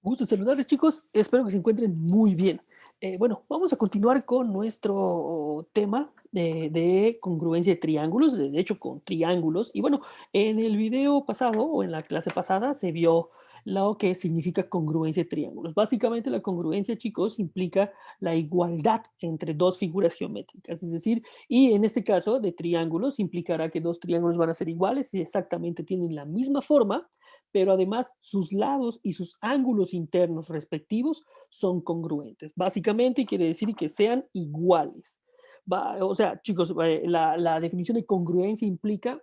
Gusto saludarles, chicos. Espero que se encuentren muy bien. Bueno, vamos a continuar con nuestro tema de congruencia de triángulos, de hecho, con triángulos. Y bueno, en el video pasado o en la clase pasada se vio lo que significa congruencia de triángulos. Básicamente, la congruencia, chicos, implica la igualdad entre dos figuras geométricas. Es decir, y en este caso de triángulos, implicará que dos triángulos van a ser iguales y exactamente tienen la misma forma, pero además sus lados y sus ángulos internos respectivos son congruentes. Básicamente quiere decir que sean iguales. O sea, chicos, la definición de congruencia implica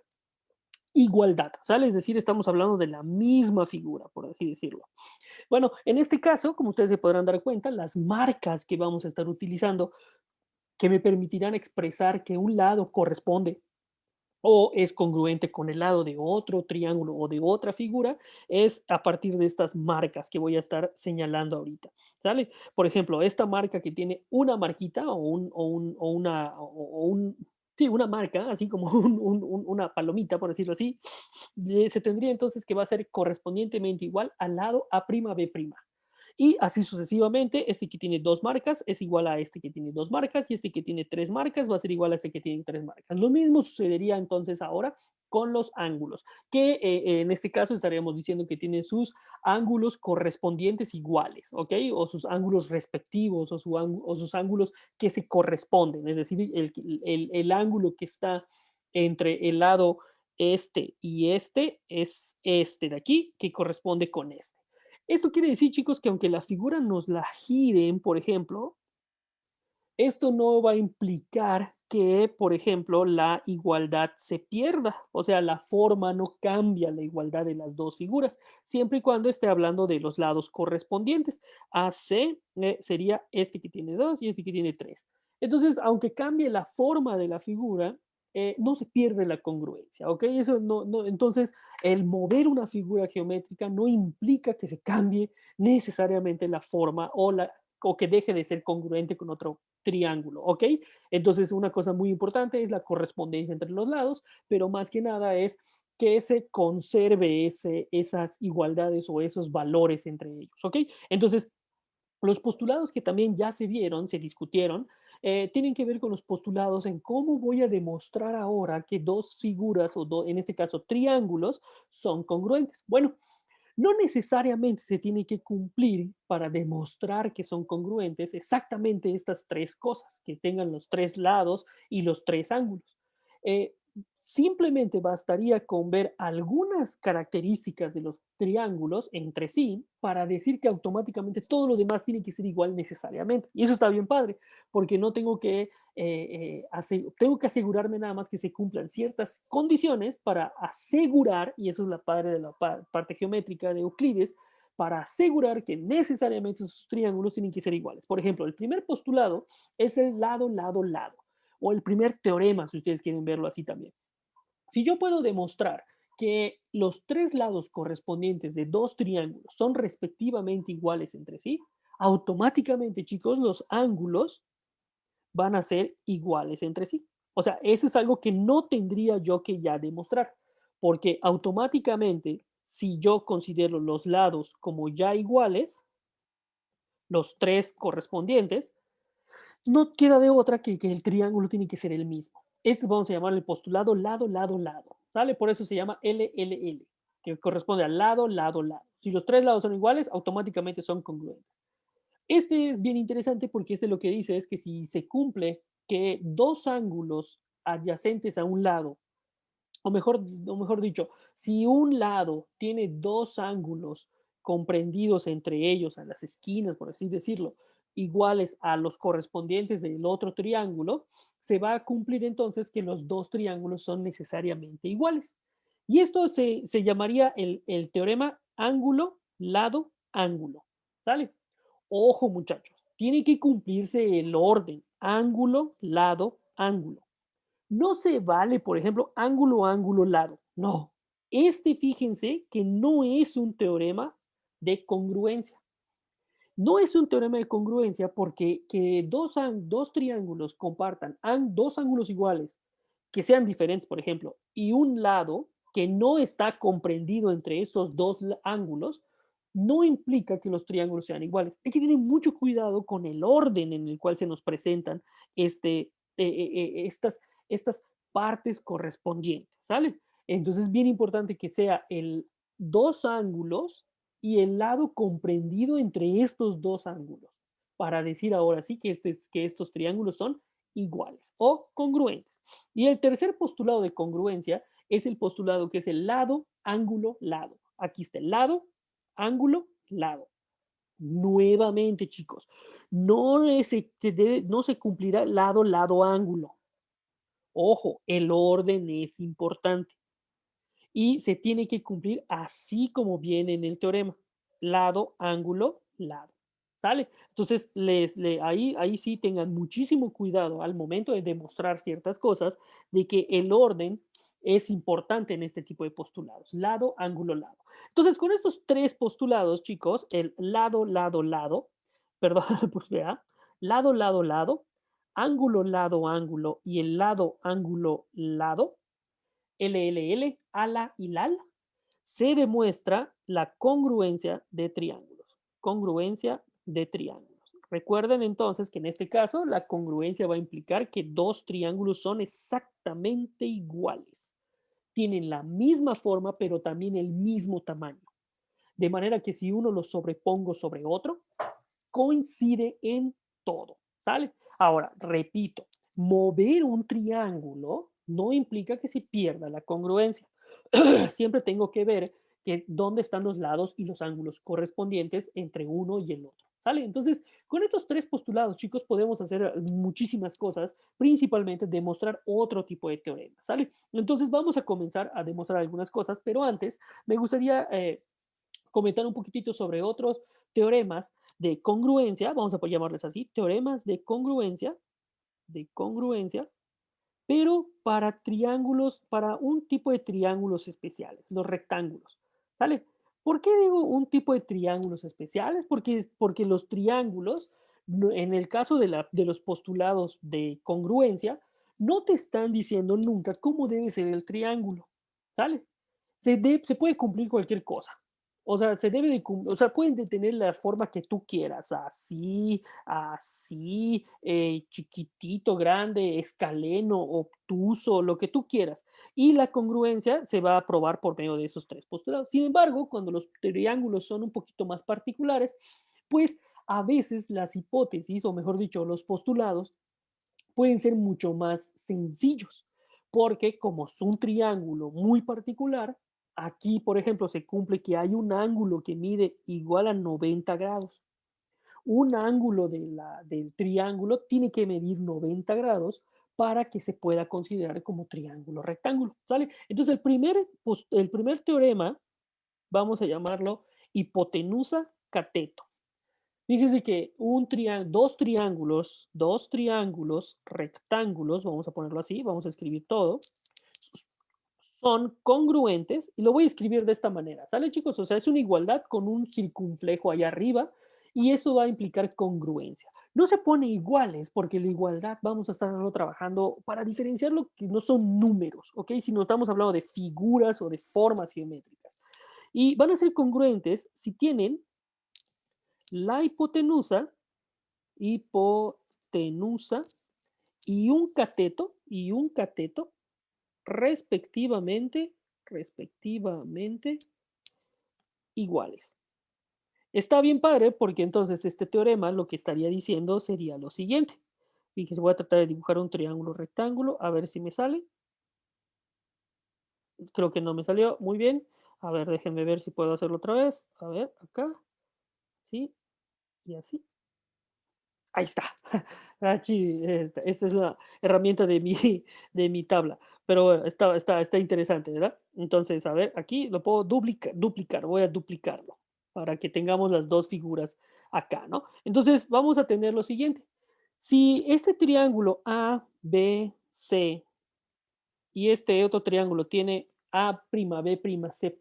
igualdad, ¿sale? Es decir, estamos hablando de la misma figura, por así decirlo. Bueno, en este caso, como ustedes se podrán dar cuenta, las marcas que vamos a estar utilizando, que me permitirán expresar que un lado corresponde o es congruente con el lado de otro triángulo o de otra figura, es a partir de estas marcas que voy a estar señalando ahorita, ¿sale? Por ejemplo, esta marca que tiene una marquita o una, sí, una marca, así como una palomita, por decirlo así, se tendría entonces que va a ser correspondientemente igual al lado A', B'. Y así sucesivamente, este que tiene dos marcas es igual a este que tiene dos marcas y este que tiene tres marcas va a ser igual a este que tiene tres marcas. Lo mismo sucedería entonces ahora con los ángulos, que en este caso estaríamos diciendo que tienen sus ángulos correspondientes iguales, ¿ok? O sus ángulos respectivos o sus ángulos que se corresponden, es decir, el ángulo que está entre el lado este y este es este de aquí, que corresponde con este. Esto quiere decir, chicos, que aunque la figura nos la giren, por ejemplo, esto no va a implicar que, por ejemplo, la igualdad se pierda. O sea, la forma no cambia la igualdad de las dos figuras, siempre y cuando esté hablando de los lados correspondientes. AC sería este que tiene dos y este que tiene tres. Entonces, aunque cambie la forma de la figura, no se pierde la congruencia, ¿ok? Eso entonces, el mover una figura geométrica no implica que se cambie necesariamente la forma o que deje de ser congruente con otro triángulo, ¿ok? Entonces, una cosa muy importante es la correspondencia entre los lados, pero más que nada es que se conserve esas igualdades o esos valores entre ellos, ¿ok? Entonces, los postulados que también ya se vieron, se discutieron, tienen que ver con los postulados en cómo voy a demostrar ahora que dos figuras, en este caso triángulos, son congruentes. Bueno, no necesariamente se tiene que cumplir para demostrar que son congruentes exactamente estas tres cosas, que tengan los tres lados y los tres ángulos. Eh, Simplemente bastaría con ver algunas características de los triángulos entre sí para decir que automáticamente todo lo demás tiene que ser igual necesariamente. Y eso está bien padre, porque no tengo que tengo que asegurarme nada más que se cumplan ciertas condiciones para asegurar, y eso es la padre de la parte geométrica de Euclides, para asegurar que necesariamente esos triángulos tienen que ser iguales. Por ejemplo, el primer postulado es el lado, lado, lado, o el primer teorema, si ustedes quieren verlo así también. Si yo puedo demostrar que los tres lados correspondientes de dos triángulos son respectivamente iguales entre sí, automáticamente, chicos, los ángulos van a ser iguales entre sí. O sea, eso es algo que no tendría yo que ya demostrar, porque automáticamente, si yo considero los lados como ya iguales, los tres correspondientes, no queda de otra que el triángulo tiene que ser el mismo. Este vamos a llamar el postulado lado, lado, lado. ¿Sale? Por eso se llama LLL, que corresponde al lado, lado, lado. Si los tres lados son iguales, automáticamente son congruentes. Este es bien interesante porque este lo que dice es que si se cumple que dos ángulos adyacentes a un lado, o mejor dicho, si un lado tiene dos ángulos comprendidos entre ellos a las esquinas, por así decirlo, iguales a los correspondientes del otro triángulo, se va a cumplir entonces que los dos triángulos son necesariamente iguales. Y esto se llamaría el teorema ángulo, lado, ángulo. ¿Sale? Ojo, muchachos, tiene que cumplirse el orden, ángulo, lado, ángulo. No se vale, por ejemplo, ángulo, ángulo, lado. No. Este, fíjense que no es un teorema de congruencia. No es un teorema de congruencia porque que dos triángulos compartan dos ángulos iguales, que sean diferentes, por ejemplo, y un lado que no está comprendido entre estos dos ángulos, no implica que los triángulos sean iguales. Hay que tener mucho cuidado con el orden en el cual se nos presentan este, estas partes correspondientes, ¿sale? Entonces es bien importante que sea el dos ángulos y el lado comprendido entre estos dos ángulos, para decir ahora sí que, que estos triángulos son iguales o congruentes. Y el tercer postulado de congruencia es el postulado que es el lado, ángulo, lado. Aquí está el lado, ángulo, lado. Nuevamente, chicos, no se cumplirá lado, lado, ángulo. Ojo, el orden es importante y se tiene que cumplir así como viene en el teorema. Lado, ángulo, lado. ¿Sale? Entonces, ahí sí tengan muchísimo cuidado al momento de demostrar ciertas cosas, de que el orden es importante en este tipo de postulados. Lado, ángulo, lado. Entonces, con estos tres postulados, chicos, el lado, lado, lado, perdón, pues vea, lado, lado, lado, ángulo, lado, ángulo y el lado, ángulo, lado, LLL, ala y lal, se demuestra la congruencia de triángulos. Congruencia de triángulos. Recuerden entonces que en este caso la congruencia va a implicar que dos triángulos son exactamente iguales. Tienen la misma forma, pero también el mismo tamaño. De manera que si uno lo sobrepongo sobre otro, coincide en todo. ¿Sale? Ahora, repito, mover un triángulo no implica que se pierda la congruencia. Siempre tengo que ver que dónde están los lados y los ángulos correspondientes entre uno y el otro. ¿Sale? Entonces, con estos tres postulados, chicos, podemos hacer muchísimas cosas, principalmente demostrar otro tipo de teoremas. ¿Sale? Entonces, vamos a comenzar a demostrar algunas cosas, pero antes me gustaría comentar un poquitito sobre otros teoremas de congruencia, vamos a llamarles así, teoremas de congruencia, pero para triángulos, para un tipo de triángulos especiales, los rectángulos, ¿sale? ¿Por qué digo un tipo de triángulos especiales? Porque los triángulos, en el caso de los postulados de congruencia, no te están diciendo nunca cómo debe ser el triángulo, ¿sale? Se puede cumplir cualquier cosa. O sea, o sea, pueden tener la forma que tú quieras, así, así, chiquitito, grande, escaleno, obtuso, lo que tú quieras. Y la congruencia se va a probar por medio de esos tres postulados. Sin embargo, cuando los triángulos son un poquito más particulares, pues a veces las hipótesis, o mejor dicho, los postulados, pueden ser mucho más sencillos, porque como es un triángulo muy particular, aquí, por ejemplo, se cumple que hay un ángulo que mide igual a 90 grados. Un ángulo del triángulo tiene que medir 90 grados para que se pueda considerar como triángulo rectángulo, ¿sale? Entonces, el primer teorema, vamos a llamarlo hipotenusa cateto. Fíjese que dos triángulos rectángulos, vamos a ponerlo así, vamos a escribir todo, son congruentes y lo voy a escribir de esta manera, ¿sale, chicos? O sea, es una igualdad con un circunflejo allá arriba y eso va a implicar congruencia. No se pone iguales porque la igualdad vamos a estarlo trabajando para diferenciar lo que no son números, ¿ok? Si no estamos hablando de figuras o de formas geométricas. Y van a ser congruentes si tienen la hipotenusa y un cateto respectivamente iguales. Está bien padre porque entonces este teorema lo que estaría diciendo sería lo siguiente. Fíjense, voy a tratar de dibujar un triángulo rectángulo, a ver si me sale. Creo que no me salió. Muy bien. A ver, déjenme ver si puedo hacerlo otra vez. A ver, acá. Sí, y así. Ahí está. Esta es la herramienta de mi, de mi tabla. Pero bueno, está interesante, ¿verdad? Entonces, a ver, aquí lo puedo duplicar, voy a duplicarlo para que tengamos las dos figuras acá, ¿no? Entonces, vamos a tener lo siguiente. Si este triángulo A, B, C y este otro triángulo tiene A', B', C',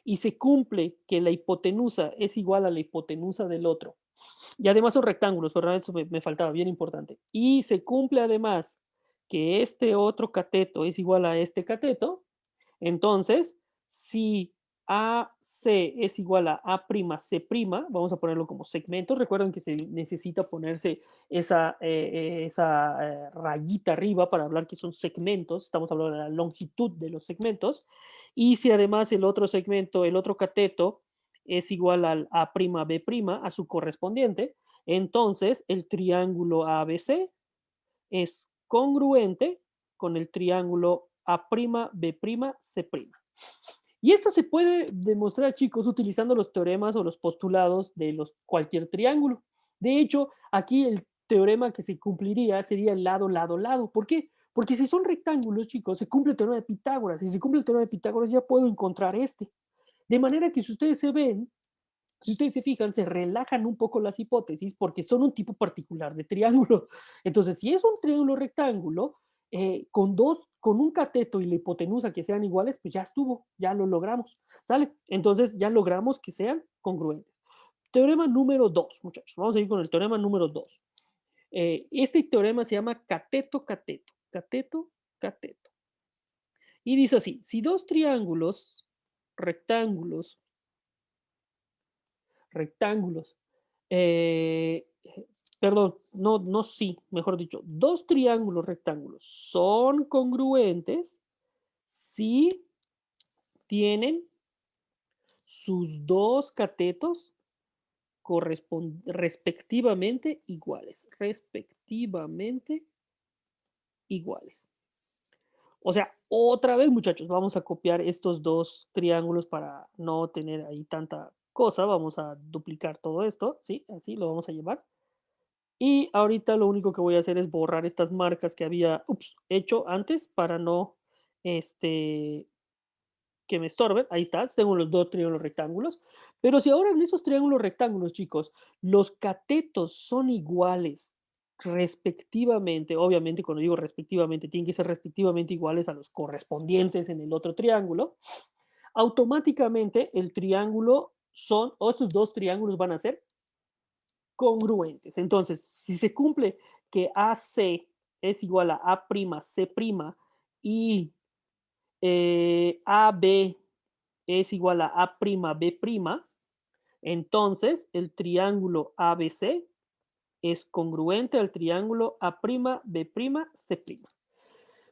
y se cumple que la hipotenusa es igual a la hipotenusa del otro, y además son rectángulos, pero eso me faltaba, bien importante. Y se cumple además que este otro cateto es igual a este cateto, entonces si AC ABC es igual a A'C', vamos a ponerlo como segmentos. Recuerden que se necesita ponerse esa rayita arriba para hablar que son segmentos. Estamos hablando de la longitud de los segmentos. Y si además el otro segmento, el otro cateto, es igual al A'B', a su correspondiente, entonces el triángulo ABC es congruente con el triángulo A'B', C'. Y esto se puede demostrar, chicos, utilizando los teoremas o los postulados de cualquier triángulo. De hecho, aquí el teorema que se cumpliría sería el lado, lado, lado. ¿Por qué? Porque si son rectángulos, chicos, se cumple el teorema de Pitágoras. Si se cumple el teorema de Pitágoras, ya puedo encontrar este. De manera que si ustedes se ven, si ustedes se fijan, se relajan un poco las hipótesis porque son un tipo particular de triángulo. Entonces, si es un triángulo rectángulo, con un cateto y la hipotenusa que sean iguales, pues ya estuvo, ya lo logramos, ¿sale? Entonces ya logramos que sean congruentes. Teorema número 2, muchachos. Vamos a ir con el teorema número 2. Este teorema se llama cateto-cateto, cateto-cateto. Y dice así, si dos triángulos rectángulos rectángulos. Eh, Perdón, no, no sí, mejor dicho, dos triángulos rectángulos son congruentes si tienen sus dos catetos respectivamente iguales, respectivamente iguales. O sea, otra vez, muchachos, vamos a copiar estos dos triángulos para no tener ahí tanta cosa. Vamos a duplicar todo esto, ¿sí? Así lo vamos a llevar. Y ahorita lo único que voy a hacer es borrar estas marcas que había, hecho antes para no, este, que me estorben. Ahí está, tengo los dos triángulos rectángulos. Pero si ahora en estos triángulos rectángulos, chicos, los catetos son iguales respectivamente, obviamente cuando digo respectivamente, tienen que ser respectivamente iguales a los correspondientes en el otro triángulo, automáticamente el triángulo son, o estos dos triángulos van a ser congruentes. Entonces, si se cumple que AC es igual a A'C' y AB es igual a A'B', entonces el triángulo ABC es congruente al triángulo A'B', C'.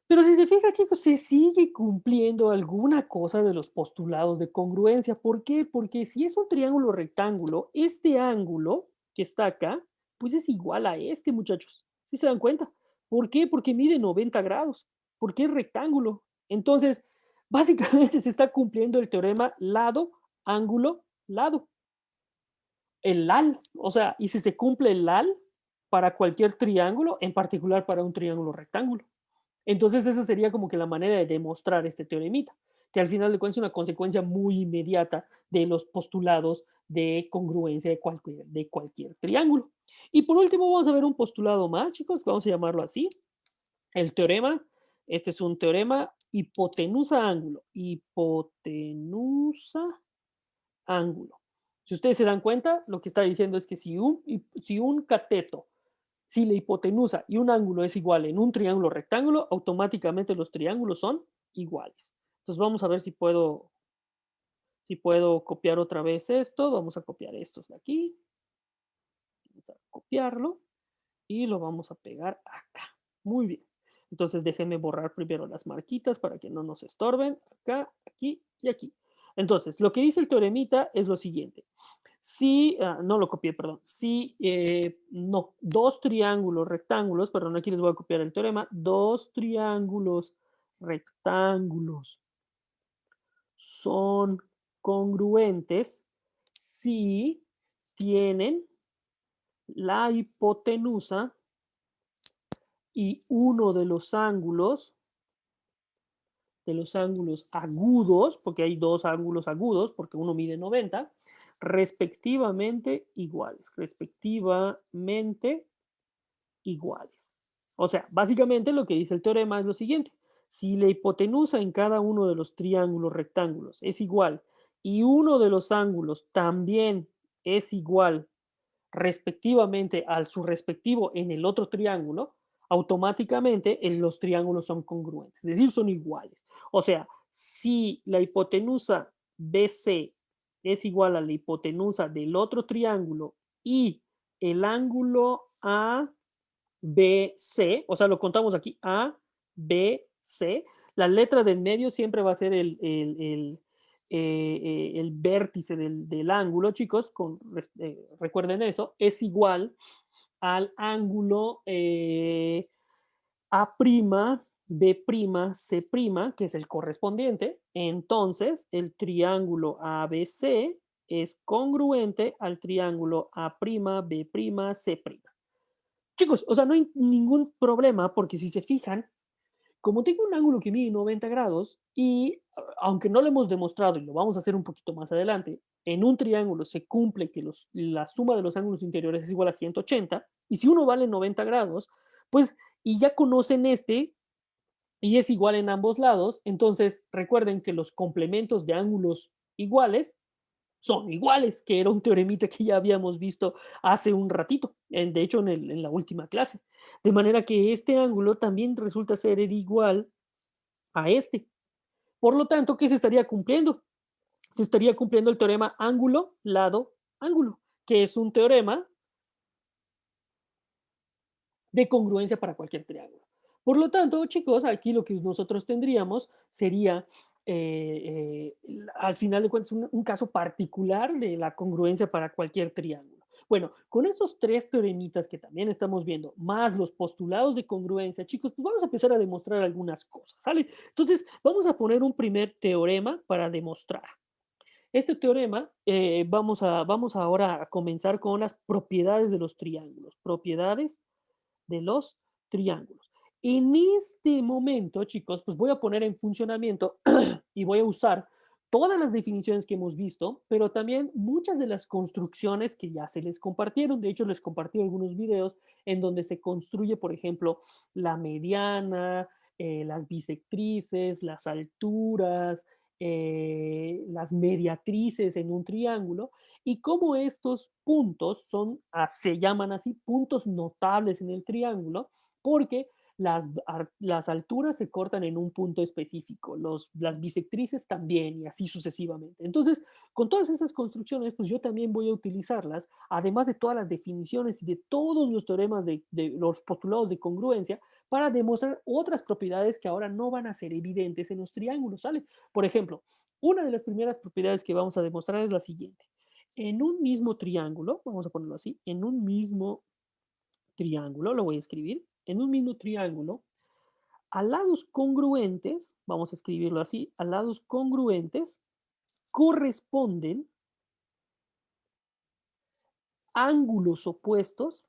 Pero si se fija, chicos, se sigue cumpliendo alguna cosa de los postulados de congruencia. ¿Por qué? Porque si es un triángulo rectángulo, este ángulo que está acá, pues es igual a este, muchachos. ¿Sí se dan cuenta? ¿Por qué? Porque mide 90 grados, porque es rectángulo. Entonces, básicamente se está cumpliendo el teorema lado, ángulo, lado. El LAL, o sea, y si se cumple el LAL para cualquier triángulo, en particular para un triángulo rectángulo. Entonces, esa sería como que la manera de demostrar este teoremita, que al final de cuentas es una consecuencia muy inmediata de los postulados de congruencia de cualquier triángulo. Y por último, vamos a ver un postulado más, chicos, vamos a llamarlo así. El teorema, este es un teorema hipotenusa-ángulo. Hipotenusa ángulo. Si ustedes se dan cuenta, lo que está diciendo es que si un cateto, si la hipotenusa y un ángulo es igual en un triángulo rectángulo, automáticamente los triángulos son iguales. Entonces vamos a ver si puedo copiar otra vez esto. Vamos a copiar estos de aquí. Vamos a copiarlo y lo vamos a pegar acá. Muy bien. Entonces déjenme borrar primero las marquitas para que no nos estorben. Acá, aquí y aquí. Entonces, lo que dice el teoremita es lo siguiente. Si, no lo copié, perdón. Si, no, dos triángulos rectángulos, perdón, aquí les voy a copiar el teorema. Dos triángulos rectángulos son congruentes si tienen la hipotenusa y uno de los ángulos agudos, porque hay dos ángulos agudos, porque uno mide 90, respectivamente iguales. O sea, básicamente lo que dice el teorema es lo siguiente. Si la hipotenusa en cada uno de los triángulos rectángulos es igual y uno de los ángulos también es igual respectivamente al su respectivo en el otro triángulo, automáticamente los triángulos son congruentes, es decir, son iguales. O sea, si la hipotenusa BC es igual a la hipotenusa del otro triángulo y el ángulo ABC, o sea, lo contamos aquí, ABC, la letra del medio siempre va a ser el vértice del ángulo, chicos, recuerden eso, es igual al ángulo A', B', C', que es el correspondiente. Entonces, el triángulo ABC es congruente al triángulo A', B', C'. Chicos, o sea, no hay ningún problema porque si se fijan, como tengo un ángulo que mide 90 grados y aunque no lo hemos demostrado y lo vamos a hacer un poquito más adelante, en un triángulo se cumple que la suma de los ángulos interiores es igual a 180 y si uno vale 90 grados, pues y ya conocen este y es igual en ambos lados, entonces recuerden que los complementos de ángulos iguales son iguales, que era un teoremita que ya habíamos visto hace un ratito, de hecho en la última clase. De manera que este ángulo también resulta ser igual a este. Por lo tanto, ¿qué se estaría cumpliendo? Se estaría cumpliendo el teorema ángulo, lado, ángulo, que es un teorema de congruencia para cualquier triángulo. Por lo tanto, chicos, aquí lo que nosotros tendríamos sería, al final de cuentas, un caso particular de la congruencia para cualquier triángulo. Bueno, con estos tres teoremitas que también estamos viendo, más los postulados de congruencia, chicos, pues vamos a empezar a demostrar algunas cosas, ¿sale? Entonces, vamos a poner un primer teorema para demostrar. Este teorema, vamos ahora a comenzar con las propiedades de los triángulos. Propiedades de los triángulos. En este momento, chicos, pues voy a poner en funcionamiento y voy a usar todas las definiciones que hemos visto, pero también muchas de las construcciones que ya se les compartieron. De hecho, les compartí algunos videos en donde se construye, por ejemplo, la mediana, las bisectrices, las alturas, las mediatrices en un triángulo y cómo estos puntos se llaman así puntos notables en el triángulo, porque las alturas se cortan en un punto específico, las bisectrices también y así sucesivamente. Entonces, con todas esas construcciones, pues yo también voy a utilizarlas, además de todas las definiciones y de todos los teoremas de los postulados de congruencia, para demostrar otras propiedades que ahora no van a ser evidentes en los triángulos, ¿sale? Por ejemplo, una de las primeras propiedades que vamos a demostrar es la siguiente. En un mismo triángulo, vamos a ponerlo así, en un mismo triángulo, lo voy a escribir, en un mismo triángulo, a lados congruentes, vamos a escribirlo así, a lados congruentes corresponden ángulos opuestos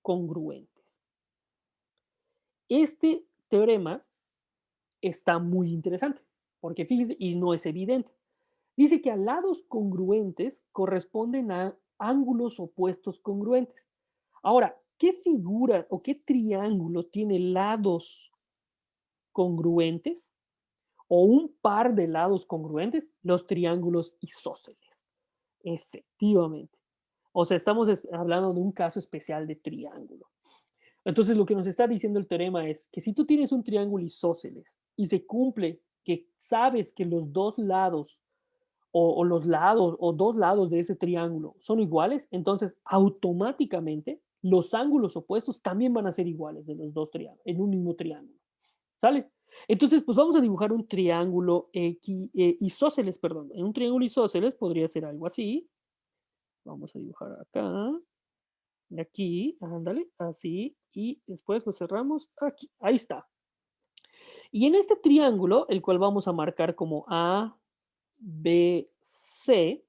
congruentes. Este teorema está muy interesante, porque fíjense, y no es evidente. Dice que a lados congruentes corresponden a ángulos opuestos congruentes. Ahora, ¿qué figura o qué triángulo tiene lados congruentes o un par de lados congruentes? Los triángulos isósceles. Efectivamente. O sea, estamos hablando de un caso especial de triángulo. Entonces, lo que nos está diciendo el teorema es que si tú tienes un triángulo isósceles y se cumple que sabes que los dos lados o los lados o dos lados de ese triángulo son iguales, entonces automáticamente los ángulos opuestos también van a ser iguales de los dos triángulos, en un mismo triángulo. ¿Sale? Entonces, pues vamos a dibujar un triángulo isósceles, perdón. En un triángulo isósceles podría ser algo así. Vamos a dibujar acá, aquí, ándale, así, y después lo cerramos aquí. Ahí está. Y en este triángulo, el cual vamos a marcar como A, B, C,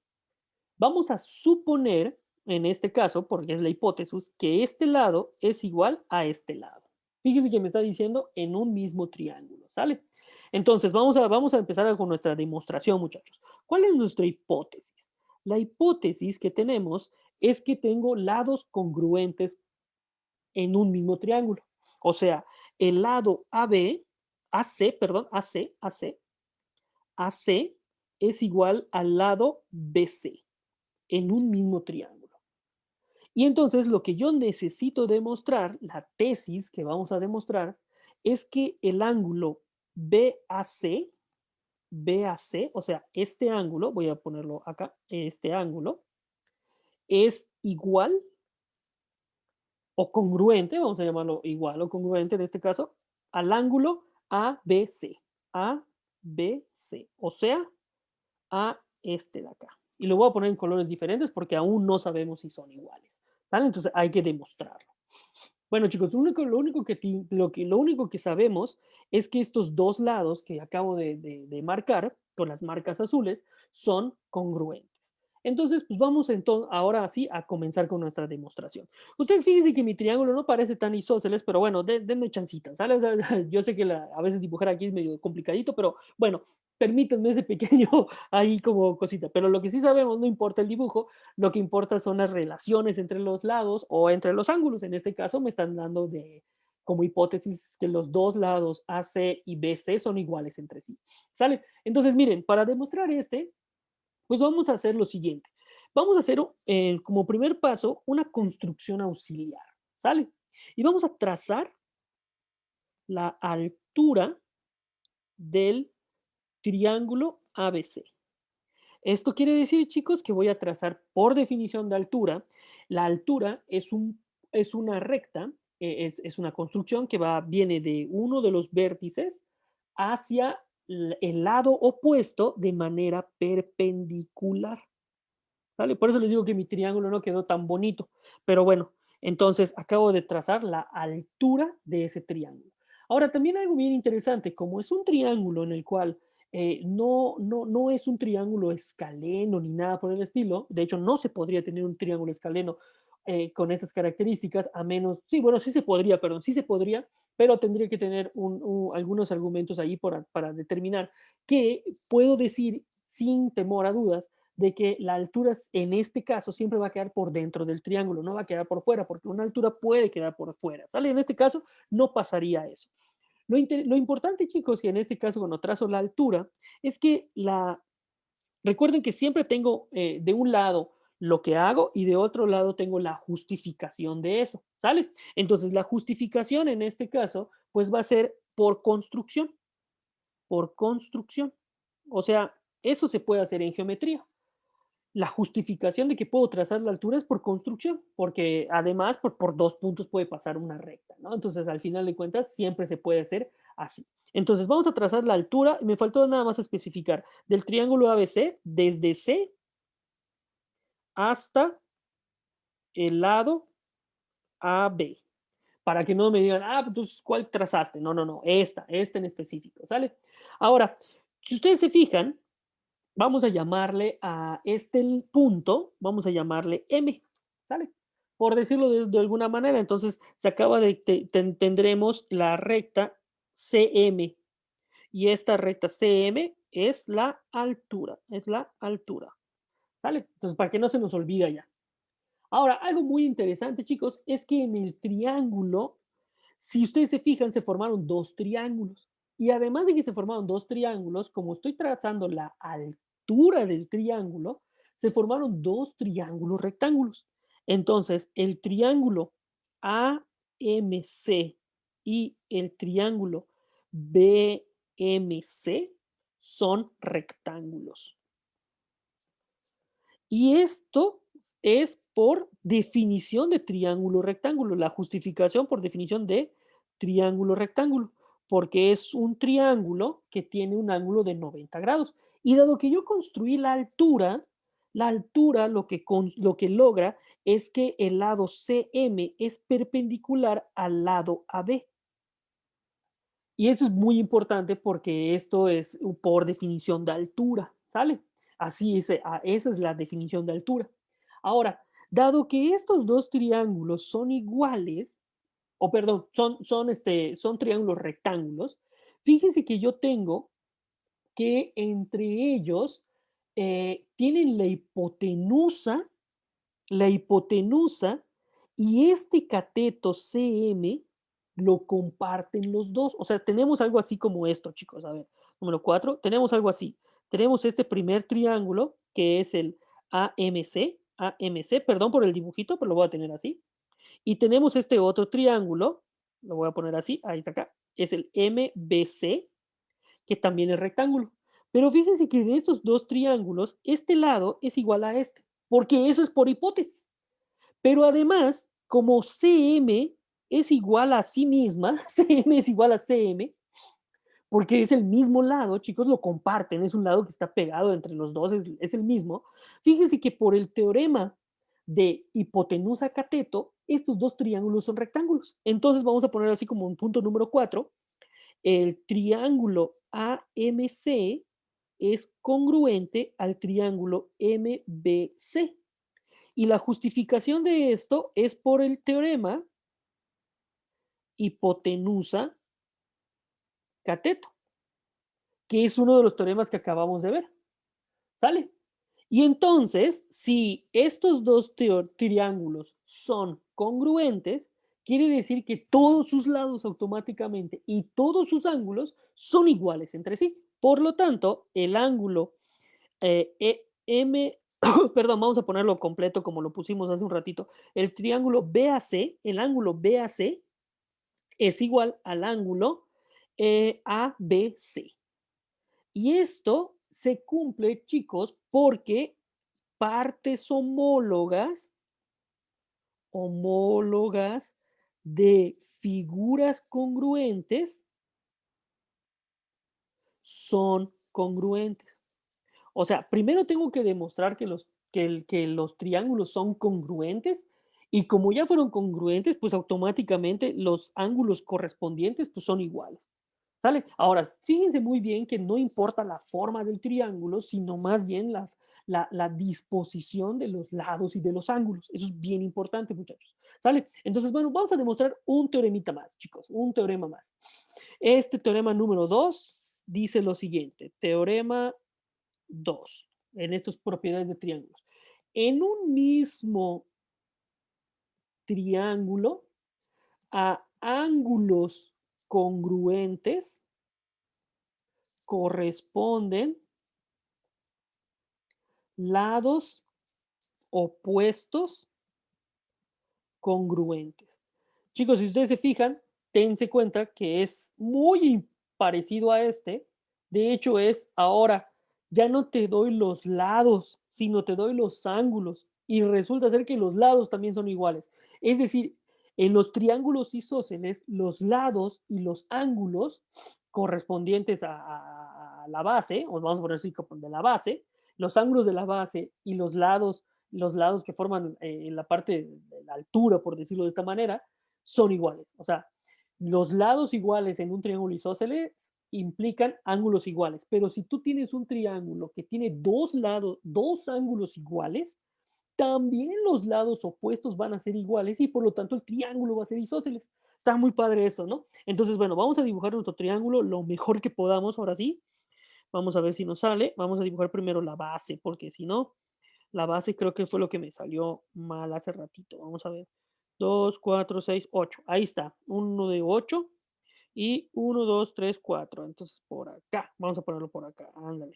vamos a suponer, en este caso, porque es la hipótesis, que este lado es igual a este lado. Fíjense que me está diciendo en un mismo triángulo, ¿sale? Entonces, vamos a empezar con nuestra demostración, muchachos. ¿Cuál es nuestra hipótesis? La hipótesis que tenemos es que tengo lados congruentes en un mismo triángulo. O sea, el lado AB, AC, perdón, AC es igual al lado BC en un mismo triángulo. Y entonces lo que yo necesito demostrar, la tesis que vamos a demostrar, es que el ángulo BAC BAC, o sea, este ángulo, voy a ponerlo acá, este ángulo es igual o congruente, vamos a llamarlo igual o congruente en este caso, al ángulo ABC. ABC, o sea, a este de acá. Y lo voy a poner en colores diferentes porque aún no sabemos si son iguales. ¿Sale? Entonces hay que demostrarlo. Bueno, chicos, lo único que sabemos es que estos dos lados que acabo de marcar con las marcas azules son congruentes. Entonces, pues vamos ahora sí a comenzar con nuestra demostración. Ustedes fíjense que mi triángulo no parece tan isósceles, pero bueno, denme chancita, ¿sale? O sea, yo sé que a veces dibujar aquí es medio complicadito, pero bueno, permítanme ese pequeño ahí como cosita. Pero lo que sí sabemos, no importa el dibujo, lo que importa son las relaciones entre los lados o entre los ángulos. En este caso me están dando como hipótesis que los dos lados AC y BC son iguales entre sí. ¿Sale? Entonces, miren, para demostrar pues vamos a hacer lo siguiente. Vamos a hacer como primer paso una construcción auxiliar. ¿Sale? Y vamos a trazar la altura del triángulo ABC. Esto quiere decir, chicos, que voy a trazar por definición de altura. La altura es una recta, es una construcción que viene de uno de los vértices hacia el lado opuesto de manera perpendicular. ¿Vale? Por eso les digo que mi triángulo no quedó tan bonito. Pero bueno, entonces acabo de trazar la altura de ese triángulo. Ahora, también algo bien interesante, como es un triángulo en el cual no es un triángulo escaleno ni nada por el estilo, de hecho no se podría tener un triángulo escaleno con estas características, a menos, sí, bueno, sí se podría, perdón, sí se podría, pero tendría que tener algunos argumentos ahí para determinar que puedo decir sin temor a dudas de que la altura en este caso siempre va a quedar por dentro del triángulo, no va a quedar por fuera, porque una altura puede quedar por fuera, ¿sale? En este caso no pasaría eso. Lo importante, chicos, que en este caso cuando trazo la altura, es que recuerden que siempre tengo de un lado lo que hago y de otro lado tengo la justificación de eso, ¿sale? Entonces la justificación en este caso, pues va a ser por construcción. O sea, eso se puede hacer en geometría. La justificación de que puedo trazar la altura es por construcción, porque además por dos puntos puede pasar una recta, ¿no? Entonces, al final de cuentas, siempre se puede hacer así. Entonces, vamos a trazar la altura. Me faltó nada más especificar del triángulo ABC, desde C hasta el lado AB, para que no me digan, pues, ¿cuál trazaste? No, no, no, esta en específico, ¿sale? Ahora, si ustedes se fijan, vamos a llamarle a punto, vamos a llamarle M, ¿sale? Por decirlo de alguna manera, entonces se acaba tendremos la recta CM y esta recta CM es la altura, ¿sale? Entonces, para que no se nos olvida ya. Ahora, algo muy interesante, chicos, es que en el triángulo, si ustedes se fijan, se formaron dos triángulos. Y además de que se formaron dos triángulos, como estoy trazando la altura del triángulo, se formaron dos triángulos rectángulos. Entonces, el triángulo AMC y el triángulo BMC son rectángulos. Y esto es por definición de triángulo rectángulo, la justificación por definición de triángulo rectángulo, porque es un triángulo que tiene un ángulo de 90 grados. Y dado que yo construí la altura lo que logra es que el lado CM es perpendicular al lado AB. Y esto es muy importante porque esto es por definición de altura, ¿sale? Así es, esa es la definición de altura. Ahora, dado que estos dos triángulos son iguales, o perdón, son triángulos rectángulos, fíjense que yo tengo que entre ellos tienen la hipotenusa y este cateto CM lo comparten los dos. O sea, tenemos algo así como esto, chicos. A ver, número 4, tenemos algo así. Tenemos este primer triángulo que es el AMC, perdón por el dibujito, pero lo voy a tener así. Y tenemos este otro triángulo, lo voy a poner así, ahí está acá, es el MBC, que también es rectángulo. Pero fíjense que de estos dos triángulos, este lado es igual a este, porque eso es por hipótesis. Pero además, como CM es igual a sí misma, CM es igual a CM, porque es el mismo lado, chicos, lo comparten, es un lado que está pegado entre los dos, es el mismo. Fíjense que por el teorema de hipotenusa-cateto, estos dos triángulos son rectángulos. Entonces vamos a poner así como un punto número 4, el triángulo AMC es congruente al triángulo MBC. Y la justificación de esto es por el teorema hipotenusa-cateto, que es uno de los teoremas que acabamos de ver. ¿Sale? Y entonces, si estos dos triángulos son congruentes, quiere decir que todos sus lados automáticamente y todos sus ángulos son iguales entre sí. Por lo tanto, el ángulo M, perdón, vamos a ponerlo completo como lo pusimos hace un ratito. El triángulo BAC, el ángulo BAC es igual al ángulo ABC. Y esto se cumple, chicos, porque partes homólogas de figuras congruentes son congruentes. O sea, primero tengo que demostrar que los triángulos son congruentes y como ya fueron congruentes, pues automáticamente los ángulos correspondientes pues son iguales. ¿Sale? Ahora, fíjense muy bien que no importa la forma del triángulo, sino más bien la disposición de los lados y de los ángulos. Eso es bien importante, muchachos. ¿Sale? Entonces, bueno, vamos a demostrar un teoremita más, chicos, un teorema más. Este teorema número 2 dice lo siguiente, teorema 2 en estas propiedades de triángulos. En un mismo triángulo, a ángulos congruentes corresponden lados opuestos congruentes. Chicos, si ustedes se fijan, dense cuenta que es muy parecido a este. De hecho, es ahora, ya no te doy los lados, sino te doy los ángulos. Y resulta ser que los lados también son iguales. Es decir, en los triángulos isósceles, los lados y los ángulos correspondientes a la base, o vamos a poner así como de la base, los ángulos de la base y los lados que forman la parte de la altura, por decirlo de esta manera, son iguales. O sea, los lados iguales en un triángulo isósceles implican ángulos iguales, pero si tú tienes un triángulo que tiene dos lados, dos ángulos iguales, también los lados opuestos van a ser iguales y por lo tanto el triángulo va a ser isósceles. Está muy padre eso, ¿no? Entonces, bueno, vamos a dibujar nuestro triángulo lo mejor que podamos ahora sí. Vamos a ver si nos sale. Vamos a dibujar primero la base, porque si no, la base creo que fue lo que me salió mal hace ratito. Vamos a ver. 2, 4, 6, 8. Ahí está. Uno de 8 y uno, 2, 3, 4. Entonces por acá. Vamos a ponerlo por acá. Ándale.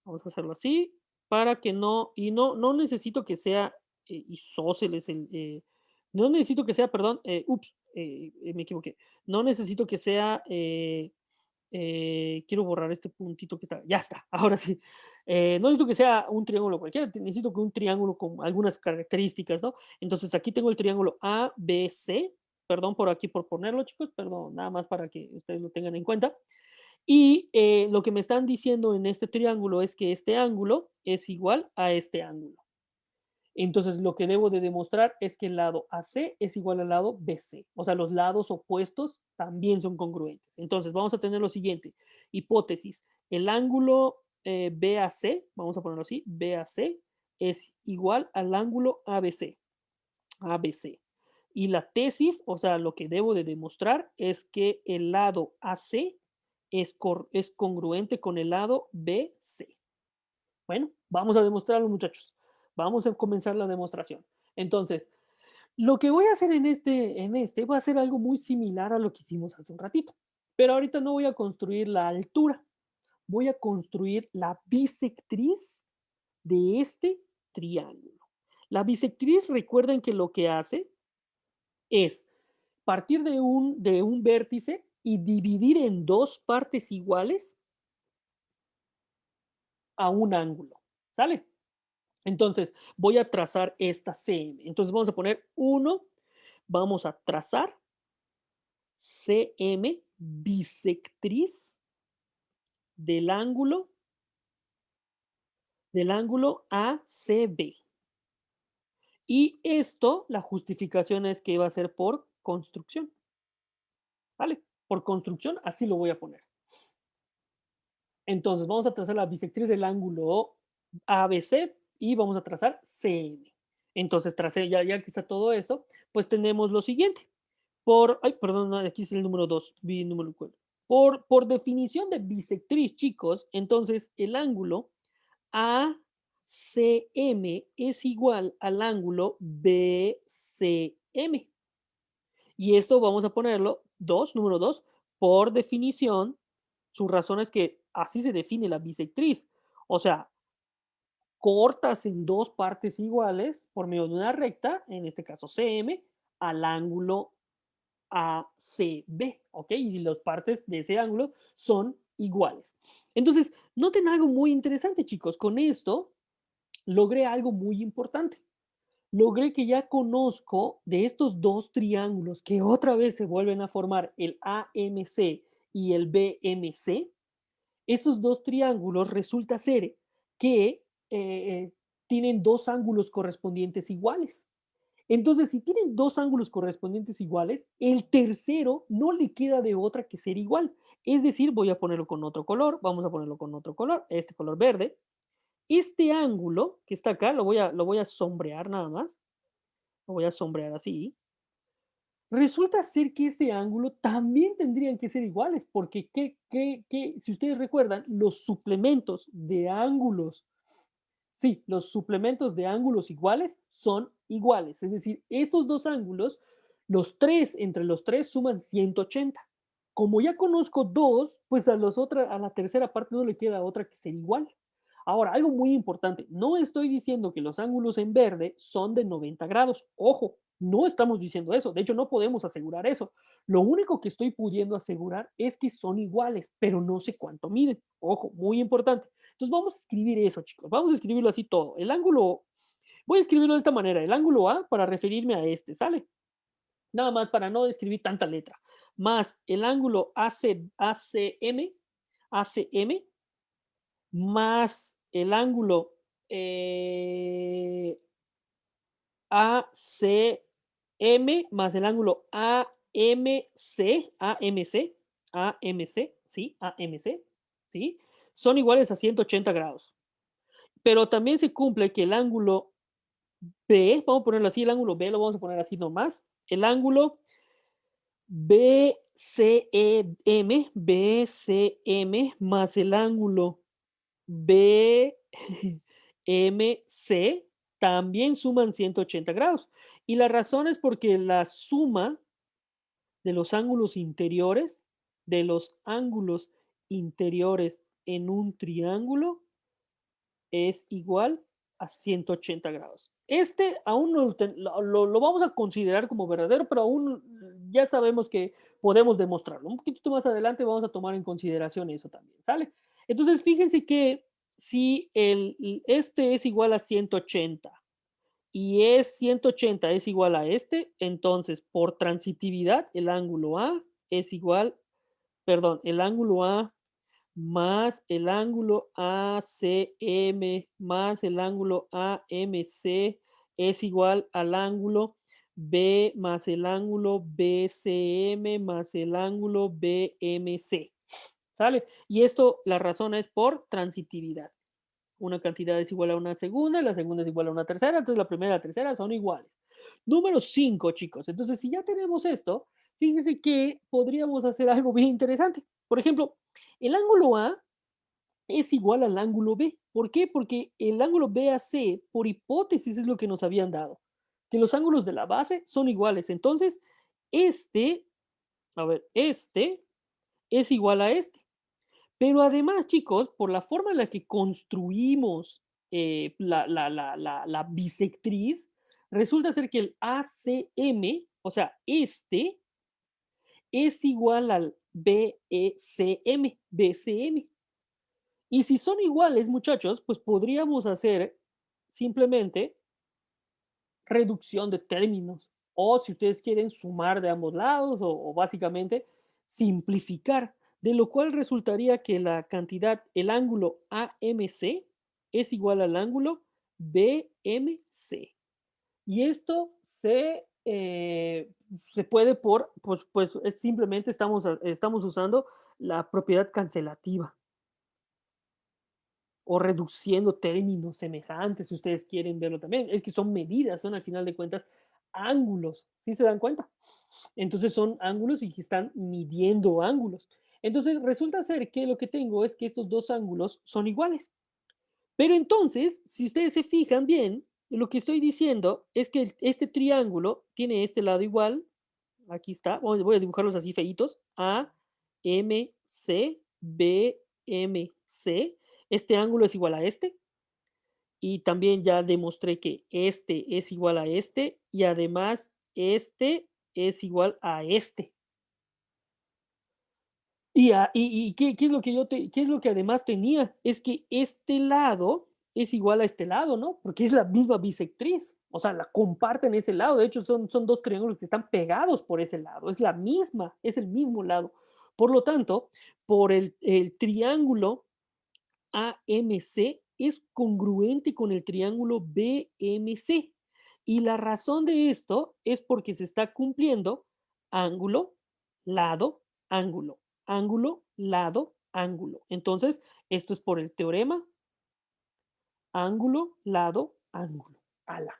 Vamos a hacerlo así para que no, y no necesito que sea isósceles, no necesito que sea, perdón, me equivoqué. No necesito que sea quiero borrar este puntito que está, ya está, ahora sí. No necesito que sea un triángulo cualquiera, necesito que un triángulo con algunas características, ¿no? Entonces aquí tengo el triángulo ABC, perdón por aquí por ponerlo, chicos, perdón, nada más para que ustedes lo tengan en cuenta. Y lo que me están diciendo en este triángulo es que este ángulo es igual a este ángulo. Entonces, lo que debo de demostrar es que el lado AC es igual al lado BC. O sea, los lados opuestos también son congruentes. Entonces, vamos a tener lo siguiente. Hipótesis. El ángulo BAC, vamos a ponerlo así, BAC es igual al ángulo ABC. ABC. Y la tesis, o sea, lo que debo de demostrar es que el lado AC es congruente con el lado BC. Bueno, vamos a demostrarlo, muchachos. Vamos a comenzar la demostración. Entonces, lo que voy a hacer en este va a ser algo muy similar a lo que hicimos hace un ratito. Pero ahorita no voy a construir la altura, voy a construir la bisectriz de este triángulo. La bisectriz, recuerden que lo que hace es partir de un vértice y dividir en dos partes iguales a un ángulo, ¿sale? Entonces, voy a trazar esta CM. Entonces, vamos a poner 1, vamos a trazar CM bisectriz del ángulo ACB. Y esto, la justificación es que va a ser por construcción, ¿vale? Por construcción, así lo voy a poner. Entonces, vamos a trazar la bisectriz del ángulo ABC y vamos a trazar CM. Entonces, tracé, ya que está todo eso, pues tenemos lo siguiente. Ay, perdón, no, aquí es el número 2, vi el número 4. Por definición de bisectriz, chicos, entonces el ángulo ACM es igual al ángulo BCM. Y esto vamos a ponerlo 2, número 2, por definición, su razón es que así se define la bisectriz. O sea, cortas en dos partes iguales por medio de una recta, en este caso CM, al ángulo ACB, ¿ok? Y las partes de ese ángulo son iguales. Entonces, noten algo muy interesante, chicos. Con esto logré algo muy importante. Logré que ya conozco de estos dos triángulos que otra vez se vuelven a formar, el AMC y el BMC. Estos dos triángulos resulta ser que tienen dos ángulos correspondientes iguales. Entonces, si tienen dos ángulos correspondientes iguales, el tercero no le queda de otra que ser igual. Es decir, voy a ponerlo con otro color, vamos a ponerlo con otro color, este color verde. Este ángulo que está acá, lo voy a sombrear nada más, lo voy a sombrear así. Resulta ser que este ángulo también tendrían que ser iguales, porque si ustedes recuerdan, los suplementos de ángulos. Sí, los suplementos de ángulos iguales son iguales. Es decir, estos dos ángulos, los tres, entre los tres suman 180. Como ya conozco dos, pues a la tercera parte no le queda otra que ser igual. Ahora, algo muy importante, no estoy diciendo que los ángulos en verde son de 90 grados. Ojo, no estamos diciendo eso. De hecho, no podemos asegurar eso. Lo único que estoy pudiendo asegurar es que son iguales, pero no sé cuánto miden. Ojo, muy importante. Entonces vamos a escribir eso, chicos. Vamos a escribirlo así todo. Voy a escribirlo de esta manera. El ángulo A para referirme a este, ¿sale? Nada más para no escribir tanta letra. Más el ángulo ACM, más el ángulo ACM, más el ángulo AMC, ¿sí? AMC, ¿sí? Son iguales a 180 grados. Pero también se cumple que el ángulo B, vamos a ponerlo así, el ángulo B lo vamos a poner así nomás, el ángulo BCM más el ángulo BMC también suman 180 grados. Y la razón es porque la suma de los ángulos interiores, de los ángulos interiores en un triángulo es igual a 180 grados. Este aún no lo vamos a considerar como verdadero, pero aún ya sabemos que podemos demostrarlo. Un poquito más adelante vamos a tomar en consideración eso también, ¿sale? Entonces, fíjense que si este es igual a 180 y 180 es igual a este, entonces por transitividad el ángulo A es igual, perdón, el ángulo A más el ángulo ACM más el ángulo AMC es igual al ángulo B más el ángulo BCM más el ángulo BMC. ¿Sale? Y esto, la razón es por transitividad. Una cantidad es igual a una segunda, la segunda es igual a una tercera, entonces la primera y la tercera son iguales. Número 5, chicos. Entonces, si ya tenemos esto, fíjense que podríamos hacer algo bien interesante. Por ejemplo, el ángulo A es igual al ángulo B. ¿Por qué? Porque el ángulo BAC, por hipótesis, es lo que nos habían dado, que los ángulos de la base son iguales. Entonces, este, este es igual a este. Pero además, chicos, por la forma en la que construimos la bisectriz, resulta ser que el ACM, o sea, este, es igual al BCM. Y si son iguales, muchachos, pues podríamos hacer simplemente reducción de términos. O si ustedes quieren sumar de ambos lados o básicamente simplificar, de lo cual resultaría que la cantidad, el ángulo AMC es igual al ángulo BMC. Y esto se puede pues es simplemente estamos usando la propiedad cancelativa o reduciendo términos semejantes, si ustedes quieren verlo también. Es que son medidas, son al final de cuentas ángulos, ¿sí se dan cuenta? Entonces son ángulos y que están midiendo ángulos. Entonces resulta ser que lo que tengo es que estos dos ángulos son iguales. Pero entonces, si ustedes se fijan bien, lo que estoy diciendo es que este triángulo tiene este lado igual, aquí está, voy a dibujarlos así feitos, A, M, C, B, M, C. Este ángulo es igual a este, y también ya demostré que este es igual a este, y además este es igual a este. Y qué es lo que qué es lo que además tenía? Es que este lado es igual a este lado, ¿no? Porque es la misma bisectriz, o sea, la comparten ese lado. De hecho, son 2 triángulos que están pegados por ese lado, es la misma, es el mismo lado. Por lo tanto, por el triángulo AMC es congruente con el triángulo BMC. Y la razón de esto es porque se está cumpliendo ángulo, lado, ángulo, ángulo, lado, ángulo. Entonces, esto es por el teorema ángulo, lado, ángulo. Ala.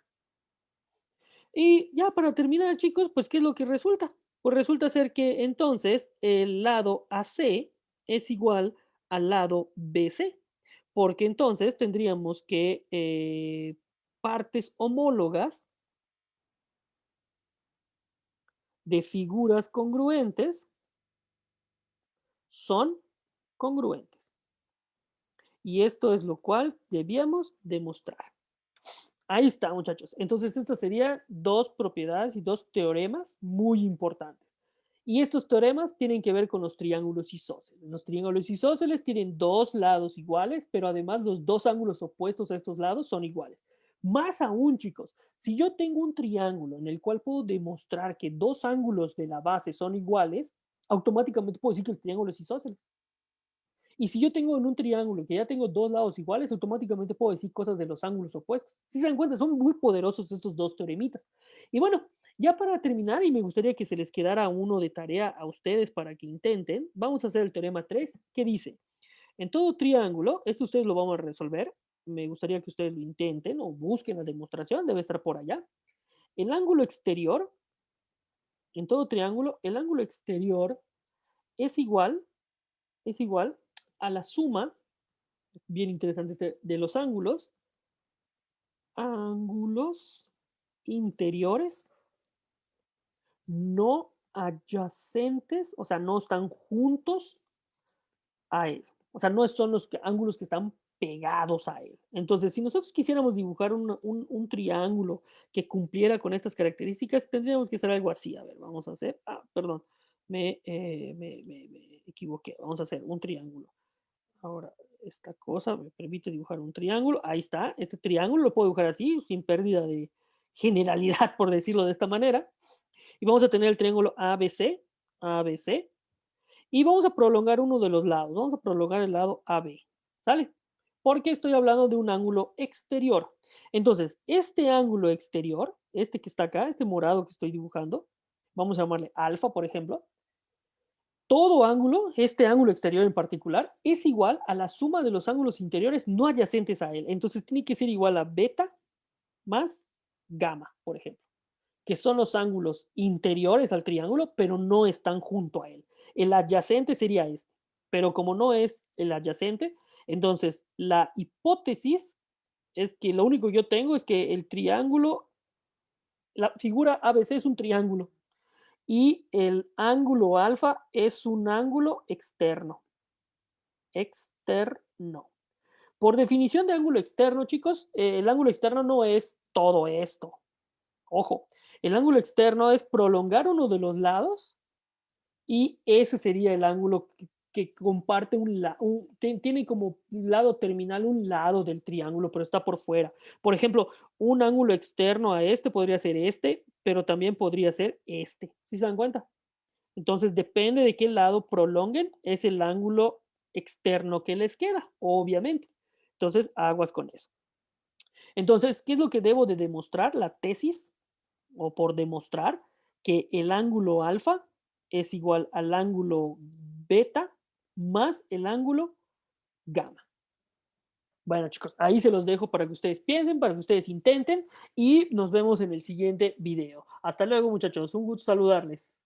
Y ya para terminar, chicos, pues, ¿qué es lo que resulta? Pues resulta ser que entonces el lado AC es igual al lado BC, porque entonces tendríamos que partes homólogas de figuras congruentes son congruentes. Y esto es lo cual debíamos demostrar. Ahí está, muchachos. Entonces, estas serían dos propiedades y dos teoremas muy importantes. Y estos teoremas tienen que ver con los triángulos isósceles. Los triángulos isósceles tienen dos lados iguales, pero además los dos ángulos opuestos a estos lados son iguales. Más aún, chicos, si yo tengo un triángulo en el cual puedo demostrar que dos ángulos de la base son iguales, automáticamente puedo decir que el triángulo es isósceles. Y si yo tengo en un triángulo que ya tengo dos lados iguales, automáticamente puedo decir cosas de los ángulos opuestos. Si se dan cuenta, son muy poderosos estos dos teoremitas. Y bueno, ya para terminar, y me gustaría que se les quedara uno de tarea a ustedes para que intenten, vamos a hacer el teorema 3, que dice, en todo triángulo, esto ustedes lo vamos a resolver, me gustaría que ustedes lo intenten o busquen la demostración, debe estar por allá. El ángulo exterior, en todo triángulo, el ángulo exterior es igual, es igual a la suma bien interesante de los ángulos interiores no adyacentes, o sea, no están juntos a él. O sea, no son los ángulos que están pegados a él. Entonces, si nosotros quisiéramos dibujar un triángulo que cumpliera con estas características, tendríamos que hacer algo así. A ver, vamos a hacer, perdón, me equivoqué. Vamos a hacer un triángulo. Ahora, esta cosa me permite dibujar un triángulo. Ahí está. Este triángulo lo puedo dibujar así, sin pérdida de generalidad, por decirlo de esta manera. Y vamos a tener el triángulo ABC, ABC. Y vamos a prolongar uno de los lados. Vamos a prolongar el lado AB. ¿Sale? Porque estoy hablando de un ángulo exterior. Entonces, este ángulo exterior, este que está acá, este morado que estoy dibujando, vamos a llamarle alfa, por ejemplo, todo ángulo, este ángulo exterior en particular, es igual a la suma de los ángulos interiores no adyacentes a él. Entonces tiene que ser igual a beta más gamma, por ejemplo, que son los ángulos interiores al triángulo, pero no están junto a él. El adyacente sería este, pero como no es el adyacente, entonces la hipótesis es que lo único que yo tengo es que el triángulo, la figura ABC es un triángulo y el ángulo alfa es un ángulo externo. Externo. Por definición de ángulo externo, chicos, el ángulo externo no es todo esto. Ojo, el ángulo externo es prolongar uno de los lados y ese sería el ángulo que comparte tiene como lado terminal un lado del triángulo, pero está por fuera. Por ejemplo, un ángulo externo a este podría ser este, pero también podría ser este. ¿Sí se dan cuenta? Entonces, depende de qué lado prolonguen, es el ángulo externo que les queda, obviamente. Entonces, aguas con eso. Entonces, ¿qué es lo que debo de demostrar? La tesis, o por demostrar que el ángulo alfa es igual al ángulo beta más el ángulo gamma. Bueno, chicos, ahí se los dejo para que ustedes piensen, para que ustedes intenten y nos vemos en el siguiente video. Hasta luego, muchachos. Un gusto saludarles.